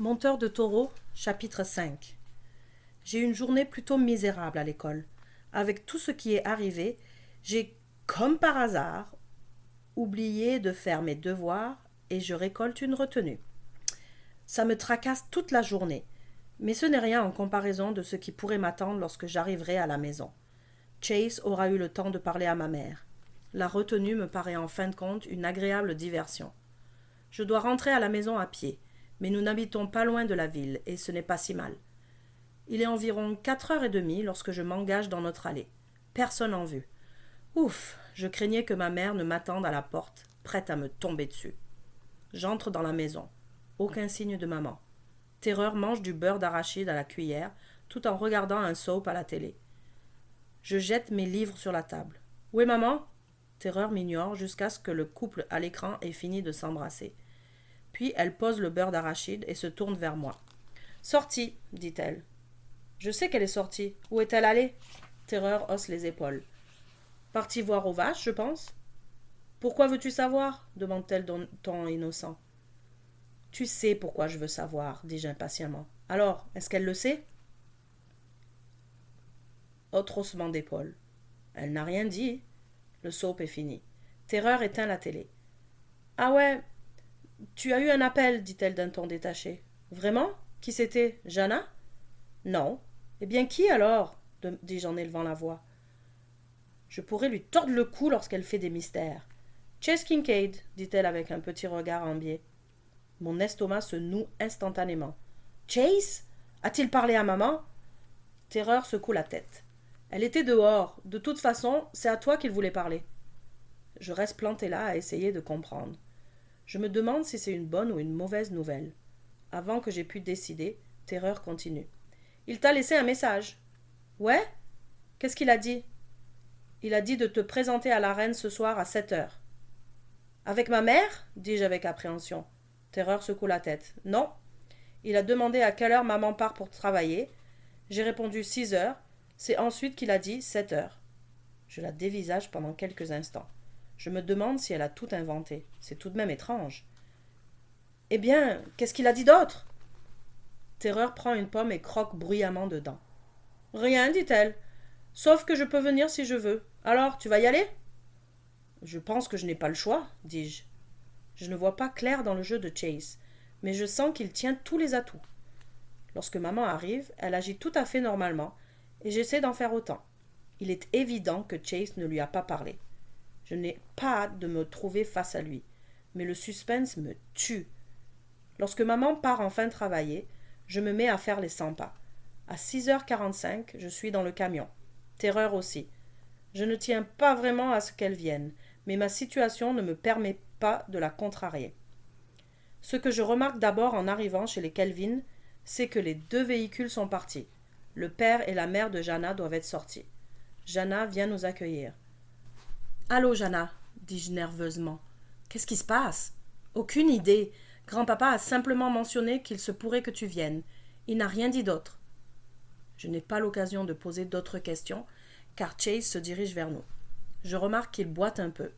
Monteur de taureau, chapitre 5. J'ai eu une journée plutôt misérable à l'école. Avec tout ce qui est arrivé, j'ai, comme par hasard, oublié de faire mes devoirs et je récolte une retenue. Ça me tracasse toute la journée, mais ce n'est rien en comparaison de ce qui pourrait m'attendre lorsque j'arriverai à la maison. Chase aura eu le temps de parler à ma mère. La retenue me paraît en fin de compte une agréable diversion. Je dois rentrer à la maison à pied, mais nous n'habitons pas loin de la ville, et ce n'est pas si mal. Il est environ 4h30 lorsque je m'engage dans notre allée. Personne en vue. Ouf, je craignais que ma mère ne m'attende à la porte, prête à me tomber dessus. J'entre dans la maison. Aucun signe de maman. Terreur mange du beurre d'arachide à la cuillère, tout en regardant un soap à la télé. Je jette mes livres sur la table. « Où est maman ?» Terreur m'ignore jusqu'à ce que le couple à l'écran ait fini de s'embrasser. Puis elle pose le beurre d'arachide et se tourne vers moi. « Sortie, dit-elle. »« Je sais qu'elle est sortie. Où est-elle allée ?» Terreur hausse les épaules. « Partie voir aux vaches, je pense. »« Pourquoi veux-tu savoir ?» demande-t-elle d'un ton innocent. « Tu sais pourquoi je veux savoir, dis-je impatiemment. Alors, est-ce qu'elle le sait ?» Autre haussement d'épaule. Elle n'a rien dit. Le soap est fini. Terreur éteint la télé. « Ah ouais, tu as eu un appel, dit-elle d'un ton détaché. Vraiment? Qui c'était? Jana? Non. Eh bien, qui alors? Dis-je en élevant la voix. Je pourrais lui tordre le cou lorsqu'elle fait des mystères. Chase Kincaid, dit-elle avec un petit regard en biais. Mon estomac se noue instantanément. Chase? A-t-il parlé à maman? Terreur secoue la tête. Elle était dehors. De toute façon, c'est à toi qu'il voulait parler. Je reste planté là à essayer de comprendre. Je me demande si c'est une bonne ou une mauvaise nouvelle. Avant que j'aie pu décider, Terreur continue. Il t'a laissé un message. Ouais? Qu'est-ce qu'il a dit? Il a dit de te présenter à la reine ce soir à 7h. Avec ma mère? Dis-je avec appréhension. Terreur secoue la tête. Non. Il a demandé à quelle heure maman part pour travailler. J'ai répondu 6h. C'est ensuite qu'il a dit 7h. Je la dévisage pendant quelques instants. Je me demande si elle a tout inventé. C'est tout de même étrange. Eh bien, qu'est-ce qu'il a dit d'autre? Terreur prend une pomme et croque bruyamment dedans. Rien, dit-elle. Sauf que je peux venir si je veux. Alors, tu vas y aller? Je pense que je n'ai pas le choix, dis-je. Je ne vois pas clair dans le jeu de Chase, mais je sens qu'il tient tous les atouts. Lorsque maman arrive, elle agit tout à fait normalement, et j'essaie d'en faire autant. Il est évident que Chase ne lui a pas parlé. Je n'ai pas hâte de me trouver face à lui, mais le suspense me tue. Lorsque maman part enfin travailler, je me mets à faire les 100 pas. À 6h45, je suis dans le camion. Terreur aussi. Je ne tiens pas vraiment à ce qu'elle vienne, mais ma situation ne me permet pas de la contrarier. Ce que je remarque d'abord en arrivant chez les Kelvin, c'est que les 2 véhicules sont partis. Le père et la mère de Jana doivent être sortis. Jana vient nous accueillir. « Allô, Jana, dis-je nerveusement. Qu'est-ce qui se passe? Aucune idée. Grand-papa a simplement mentionné qu'il se pourrait que tu viennes. Il n'a rien dit d'autre. Je n'ai pas l'occasion de poser d'autres questions, car Chase se dirige vers nous. Je remarque qu'il boite un peu,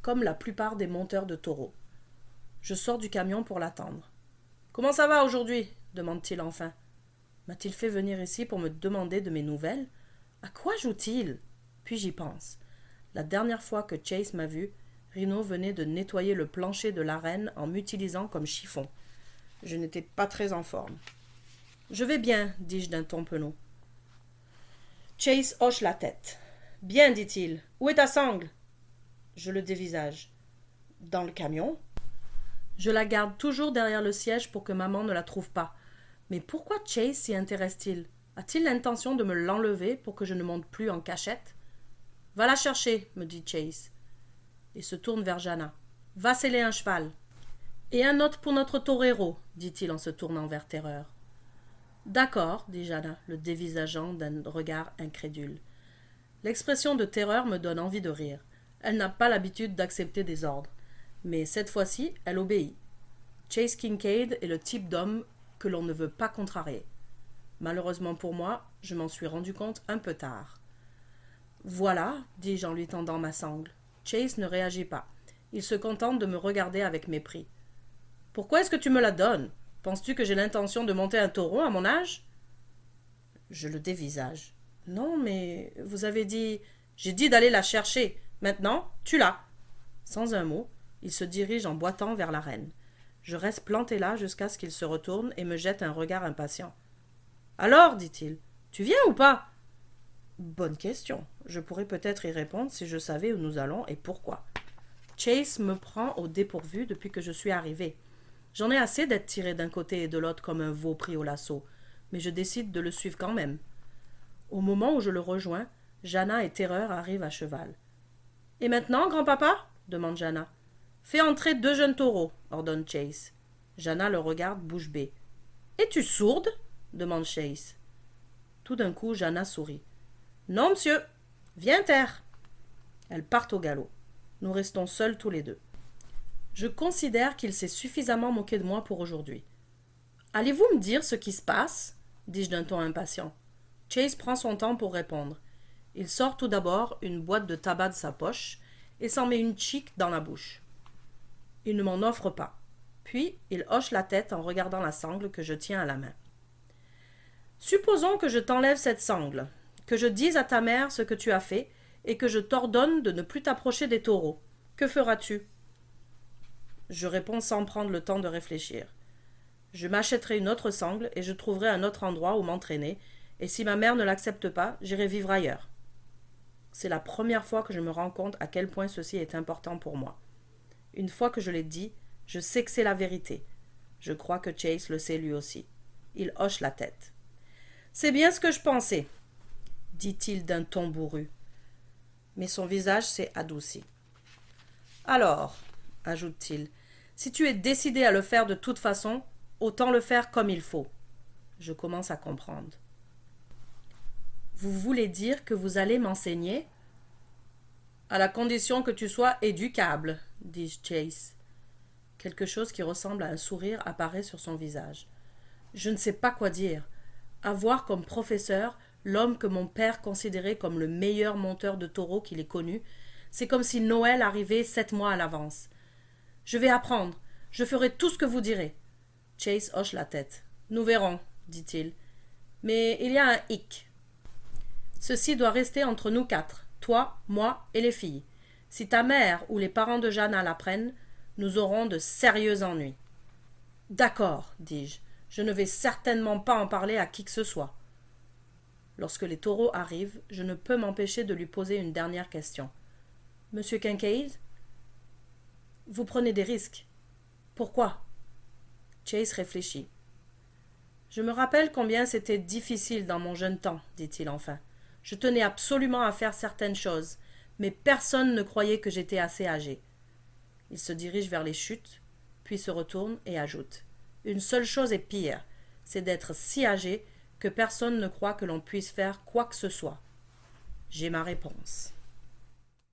comme la plupart des monteurs de taureaux. Je sors du camion pour l'attendre. « Comment ça va aujourd'hui ?» demande-t-il enfin. M'a-t-il fait venir ici pour me demander de mes nouvelles? À quoi joue-t-il? Puis j'y pense. La dernière fois que Chase m'a vu, Rino venait de nettoyer le plancher de l'arène en m'utilisant comme chiffon. Je n'étais pas très en forme. « Je vais bien, dis-je d'un ton penaud. Chase hoche la tête. « Bien, dit-il. Où est ta sangle ?» Je le dévisage. « Dans le camion. » Je la garde toujours derrière le siège pour que maman ne la trouve pas. Mais pourquoi Chase s'y intéresse-t-il? A-t-il l'intention de me l'enlever pour que je ne monte plus en cachette? « Va la chercher, me dit Chase. Il se tourne vers Jana. « Va sceller un cheval. »« Et un autre pour notre torero, dit-il en se tournant vers Terreur. « D'accord, dit Jana, le dévisageant d'un regard incrédule. L'expression de Terreur me donne envie de rire. Elle n'a pas l'habitude d'accepter des ordres. Mais cette fois-ci, elle obéit. Chase Kincaid est le type d'homme que l'on ne veut pas contrarier. Malheureusement pour moi, je m'en suis rendu compte un peu tard. « Voilà, dis-je en lui tendant ma sangle. Chase ne réagit pas. Il se contente de me regarder avec mépris. « Pourquoi est-ce que tu me la donnes? Penses-tu que j'ai l'intention de monter un taureau à mon âge? Je le dévisage. Non, mais vous avez dit... J'ai dit d'aller la chercher. Maintenant, tu l'as. Sans un mot, il se dirige en boitant vers la reine. Je reste planté là jusqu'à ce qu'il se retourne et me jette un regard impatient. Alors, dit-il, tu viens ou pas? Bonne question. Je pourrais peut-être y répondre si je savais où nous allons et pourquoi. Chase me prend au dépourvu depuis que je suis arrivé. J'en ai assez d'être tiré d'un côté et de l'autre comme un veau pris au lasso, mais je décide de le suivre quand même. Au moment où je le rejoins, Jana et Terreur arrivent à cheval. « Et maintenant, grand-papa » demande Jana. « Fais entrer 2 jeunes taureaux » ordonne Chase. Jana le regarde bouche bée. « Es-tu sourde » demande Chase. Tout d'un coup, Jana sourit. « Non, monsieur. Viens taire. » Elles partent au galop. Nous restons seuls tous les deux. Je considère qu'il s'est suffisamment moqué de moi pour aujourd'hui. « Allez-vous me dire ce qui se passe » dis-je d'un ton impatient. Chase prend son temps pour répondre. Il sort tout d'abord une boîte de tabac de sa poche et s'en met une chic dans la bouche. Il ne m'en offre pas. Puis, il hoche la tête en regardant la sangle que je tiens à la main. « Supposons que je t'enlève cette sangle, que je dise à ta mère ce que tu as fait et que je t'ordonne de ne plus t'approcher des taureaux. Que feras-tu » Je réponds sans prendre le temps de réfléchir. Je m'achèterai une autre sangle et je trouverai un autre endroit où m'entraîner, et si ma mère ne l'accepte pas, j'irai vivre ailleurs. C'est la première fois que je me rends compte à quel point ceci est important pour moi. Une fois que je l'ai dit, je sais que c'est la vérité. Je crois que Chase le sait lui aussi. Il hoche la tête. « C'est bien ce que je pensais, » dit-il d'un ton bourru. Mais son visage s'est adouci. « Alors, » ajoute-t-il, « si tu es décidé à le faire de toute façon, autant le faire comme il faut. » Je commence à comprendre. « Vous voulez dire que vous allez m'enseigner ?»« À la condition que tu sois éducable, » dit Chase. Quelque chose qui ressemble à un sourire apparaît sur son visage. Je ne sais pas quoi dire. Avoir comme professeur l'homme que mon père considérait comme le meilleur monteur de taureaux qu'il ait connu, c'est comme si Noël arrivait 7 mois à l'avance. Je vais apprendre. Je ferai tout ce que vous direz. Chase hoche la tête. Nous verrons, dit-il. Mais il y a un hic. Ceci doit rester entre nous 4, toi, moi et les filles. Si ta mère ou les parents de Jana l'apprennent, nous aurons de sérieux ennuis. D'accord, dis-je. Je ne vais certainement pas en parler à qui que ce soit. Lorsque les taureaux arrivent, je ne peux m'empêcher de lui poser une dernière question. Monsieur Kincaid, vous prenez des risques. Pourquoi? Chase réfléchit. Je me rappelle combien c'était difficile dans mon jeune temps, dit-il enfin. Je tenais absolument à faire certaines choses, mais personne ne croyait que j'étais assez âgé. Il se dirige vers les chutes, puis se retourne et ajoute. Une seule chose est pire, c'est d'être si âgé que personne ne croit que l'on puisse faire quoi que ce soit. J'ai ma réponse.